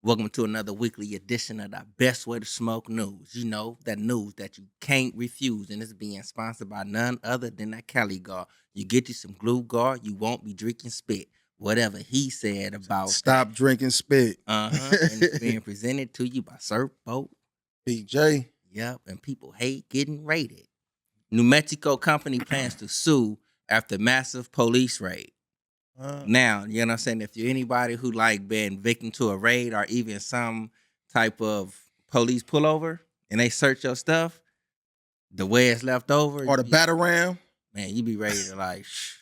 Welcome to another weekly edition of the Best Way to Smoke News. You know, that news that you can't refuse, and it's being sponsored by none other than that Cali guard. You get you some glue guard, you won't be drinking spit. Whatever he said about Stop drinking spit. And it's being presented to you by Surf Boat. BJ. Yep, and people hate getting raided. New Mexico company plans to sue after massive police raid. Now, you know what I'm saying? If you're anybody who like been victim to a raid or even some type of police pullover and they search your stuff, the way it's left over. Or the battle ram. Man, you be ready to like, shh.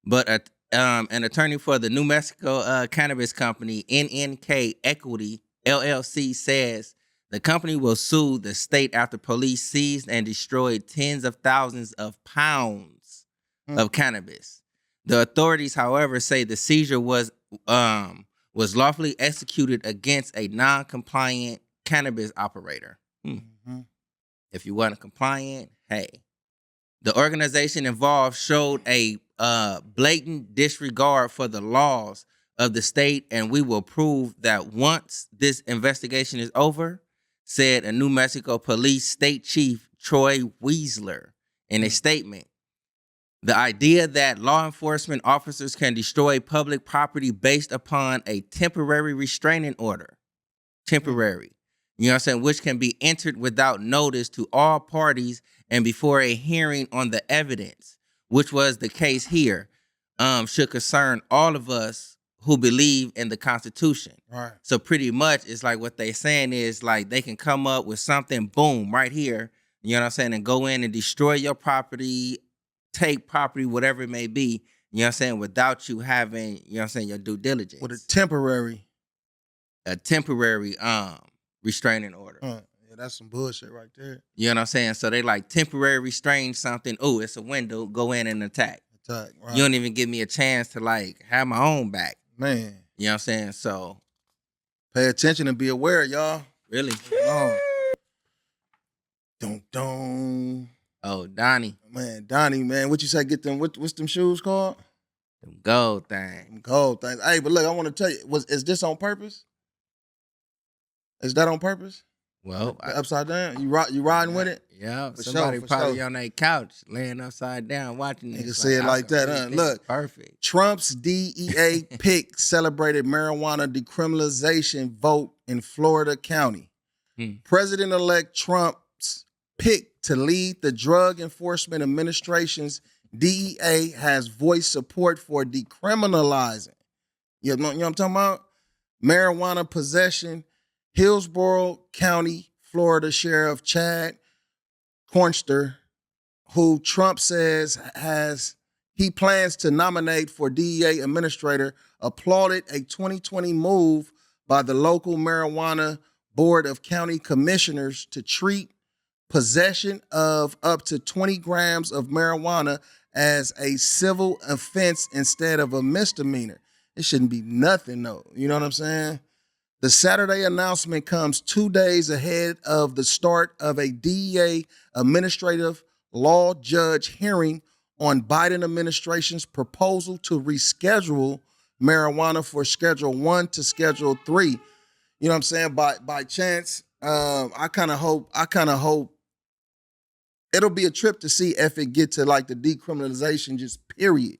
But an attorney for the New Mexico cannabis company, NNK Equity LLC, says the company will sue the state after police seized and destroyed tens of thousands of pounds of cannabis. The authorities, however, say the seizure was lawfully executed against a non-compliant cannabis operator. If you weren't compliant, hey. The organization involved showed a blatant disregard for the laws of the state, and we will prove that once this investigation is over, said a New Mexico Police State Chief Troy Weisler in a statement. The idea that law enforcement officers can destroy public property based upon a temporary restraining order, you know what I'm saying, which can be entered without notice to all parties and before a hearing on the evidence, which was the case here, should concern all of us who believe in the Constitution. Right. So pretty much it's like what they're saying is like they can come up with something, boom, right here, you know what I'm saying, and go in and destroy your property, take property, whatever it may be, you know what I'm saying, without you having, you know what I'm saying, your due diligence. With a temporary restraining order. Yeah, that's some bullshit right there. You know what I'm saying? So they like temporary restrain something. Oh, it's a window. Go in and attack. Right. You don't even give me a chance to like have my own back. Man. You know what I'm saying? So pay attention and be aware, y'all. Really? Don't. Oh, Donnie. Man, what you say? Get them, what's them shoes called? Them gold things. Them gold things. Hey, but look, I want to tell you, is this on purpose? Is that on purpose? Well, upside down? You riding with it? Yeah. Somebody probably on their couch laying upside down watching this. Nigga say it like that, huh? Look, perfect. Trump's DEA pick celebrated marijuana decriminalization vote in Florida County. President-elect Trump's pick to lead the Drug Enforcement Administration's DEA has voiced support for decriminalizing. You know what I'm talking about? Marijuana possession. Hillsborough County, Florida Sheriff Chad Chronister, who Trump says he plans to nominate for DEA administrator, applauded a 2020 move by the local marijuana board of county commissioners to treat possession of up to 20 grams of marijuana as a civil offense instead of a misdemeanor. It shouldn't be nothing, though. You know what I'm saying? The Saturday announcement comes 2 days ahead of the start of a DEA administrative law judge hearing on Biden administration's proposal to reschedule marijuana for Schedule 1 to Schedule 3. You know what I'm saying? By chance, I kind of hope it'll be a trip to see if it get to like the decriminalization just period.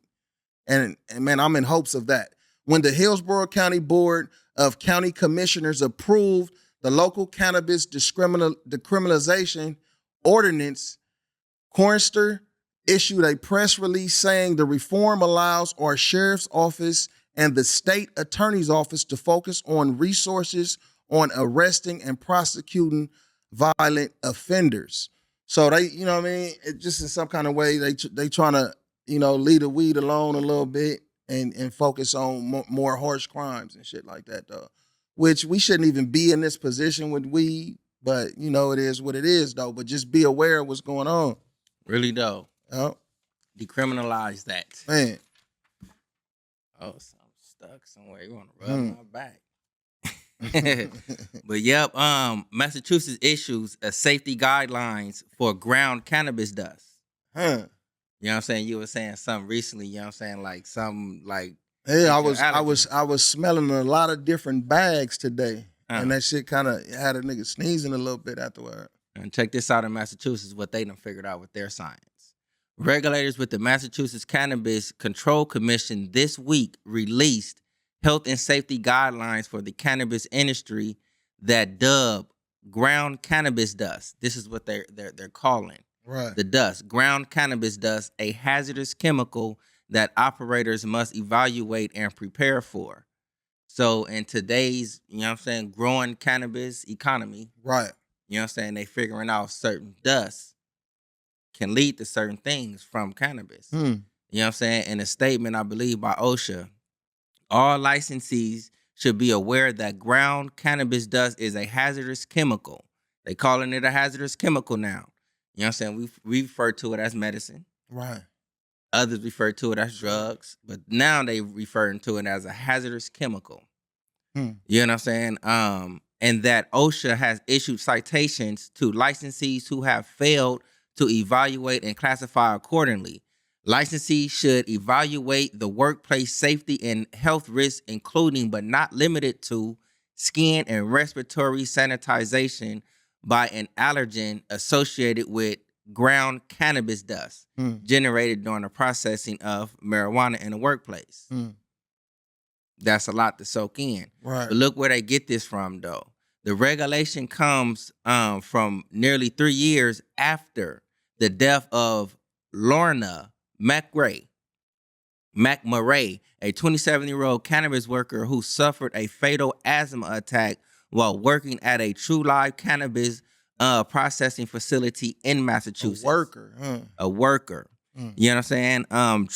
And man, I'm in hopes of that. When the Hillsborough County Board of County Commissioners approved the local cannabis decriminalization ordinance, Chronister issued a press release saying the reform allows our sheriff's office and the state attorney's office to focus on resources on arresting and prosecuting violent offenders. So they, you know what I mean? It just in some kind of way, they trying to, leave the weed alone a little bit and focus on more harsh crimes and shit like that, though. Which we shouldn't even be in this position with weed, but, it is what it is, though. But just be aware of what's going on. Really, though. Yep. Decriminalize that. Man. Oh, so I'm stuck somewhere. You want to rub my back. But yep, Massachusetts issues a safety guidelines for ground cannabis dust. You know what I'm saying? You were saying something recently, you know what I'm saying? Like something like I was smelling a lot of different bags today. And that shit kind of had a nigga sneezing a little bit afterward. And check this out in Massachusetts, what they done figured out with their science. Regulators with the Massachusetts Cannabis Control Commission this week released health and safety guidelines for the cannabis industry that dub ground cannabis dust. This is what they're calling the dust. Ground cannabis dust, a hazardous chemical that operators must evaluate and prepare for. So in today's, growing cannabis economy, they figuring out certain dust can lead to certain things from cannabis. In a statement, I believe, by OSHA, all licensees should be aware that ground cannabis dust is a hazardous chemical. They calling it a hazardous chemical now. We refer to it as medicine. Right. Others refer to it as drugs, but now they referring to it as a hazardous chemical. You know what I'm saying? And that OSHA has issued citations to licensees who have failed to evaluate and classify accordingly. Licensees should evaluate the workplace safety and health risks, including but not limited to skin and respiratory sanitization by an allergen associated with ground cannabis dust generated during the processing of marijuana in the workplace. That's a lot to soak in. Right. But look where they get this from, though. The regulation comes from nearly 3 years after the death of Lorna McMurray, a 27-year-old cannabis worker who suffered a fatal asthma attack while working at a True Live cannabis processing facility in Massachusetts. A worker. You know what I'm saying?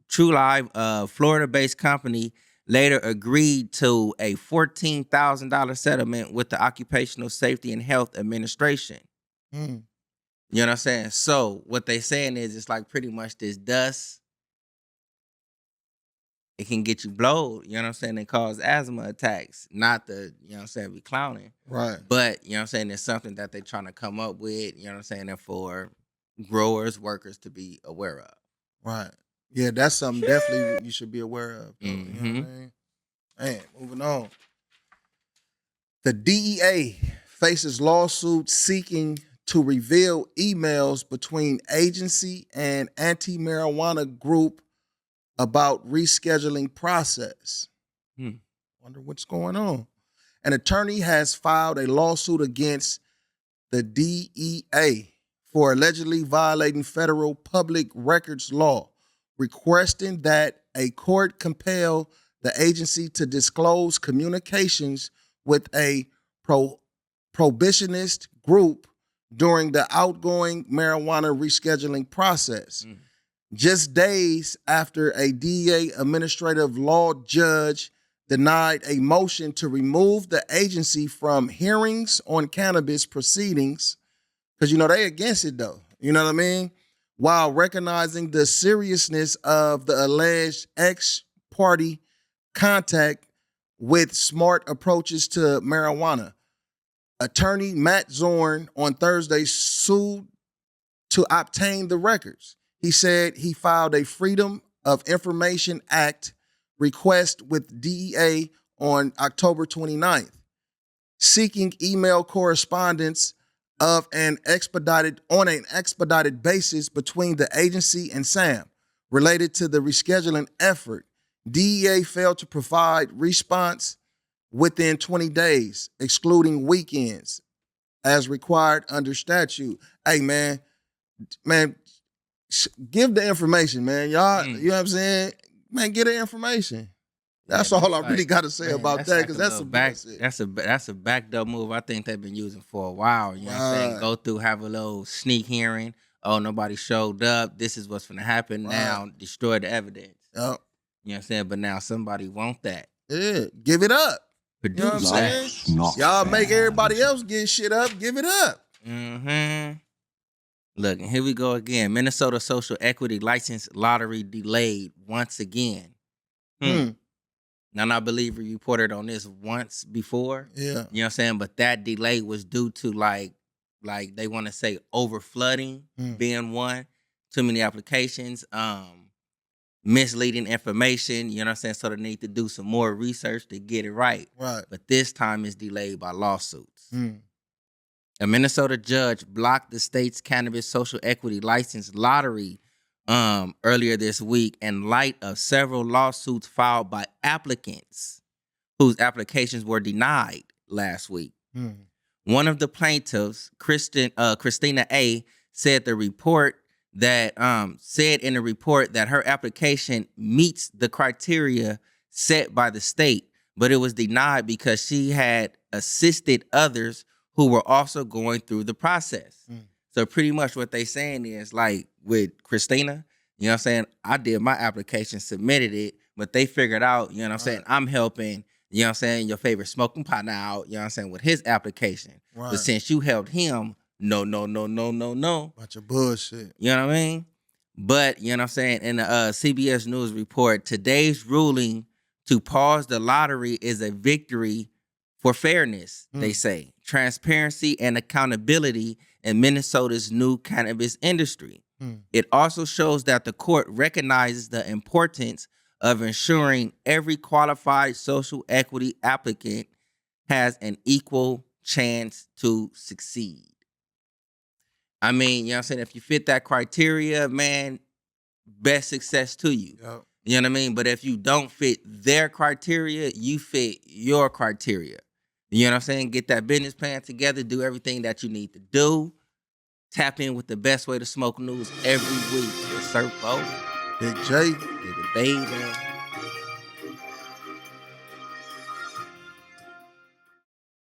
True Live, Florida-based company, later agreed to a $14,000 settlement with the Occupational Safety and Health Administration. You know what I'm saying? So what they saying is it's like pretty much this dust. It can get you blowed, you know what I'm saying, and cause asthma attacks. Not the, be clowning. Right. But, you know what I'm saying, it's something that they're trying to come up with, you know what I'm saying, and for growers, workers to be aware of. Right. Yeah, that's something definitely you should be aware of. You know what I mean? Man, moving on. The DEA faces lawsuit seeking to reveal emails between agency and anti-marijuana group about rescheduling process. Wonder what's going on. An attorney has filed a lawsuit against the DEA for allegedly violating federal public records law, requesting that a court compel the agency to disclose communications with a prohibitionist group during the outgoing marijuana rescheduling process. Just days after a DEA administrative law judge denied a motion to remove the agency from hearings on cannabis proceedings, because, they against it, though. You know what I mean? While recognizing the seriousness of the alleged ex-party contact with smart approaches to marijuana. Attorney Matt Zorn on Thursday sued to obtain the records. He said he filed a Freedom of Information Act request with DEA on October 29th, seeking email correspondence on an expedited basis between the agency and SAM related to the rescheduling effort. DEA failed to provide response within 20 days, excluding weekends, as required under statute. Hey, man, give the information, man. Y'all, you know what I'm saying? Man, get the information. That's all I really got to say about that, because that's some bullshit. That's a backdoor move I think they've been using for a while. You know what I'm saying? Go through, have a little sneak hearing. Oh, nobody showed up. This is what's going to happen now. Destroy the evidence. Yep. You know what I'm saying? But now somebody want that. Yeah, give it up. Produce you know what I'm saying? Y'all make everybody else get shit up. Give it up. Look, and here we go again. Minnesota Social Equity License Lottery delayed once again. Now, I believe we reported on this once before. Yeah. You know what I'm saying? But that delay was due to like they want to say over flooding being one. Too many applications. You misleading information, you know what I'm saying? So they need to do some more research to get it right. Right. But this time it's delayed by lawsuits. Mm. A Minnesota judge blocked the state's cannabis social equity license lottery earlier this week in light of several lawsuits filed by applicants whose applications were denied last week. Mm. One of the plaintiffs, Christina A., said in the report that her application meets the criteria set by the state, but it was denied because she had assisted others who were also going through the process. Mm. So pretty much what they saying is, like with Christina, you know what I'm saying? I did my application, submitted it, but they figured out, you know what I'm saying? I'm helping, you know what I'm saying, your favorite smoking partner out, you know what I'm saying, with his application. Right. But since you helped him, no. Bunch of bullshit. You know what I mean? But, you know what I'm saying, in the CBS News report, today's ruling to pause the lottery is a victory for fairness, they say, transparency and accountability in Minnesota's new cannabis industry. It also shows that the court recognizes the importance of ensuring every qualified social equity applicant has an equal chance to succeed. I mean, you know what I'm saying? If you fit that criteria, man, best success to you. Yep. You know what I mean? But if you don't fit their criteria, you fit your criteria. You know what I'm saying? Get that business plan together, do everything that you need to do. Tap in with the best way to smoke news every week. It's Surf Bo. Big J. Big Baby.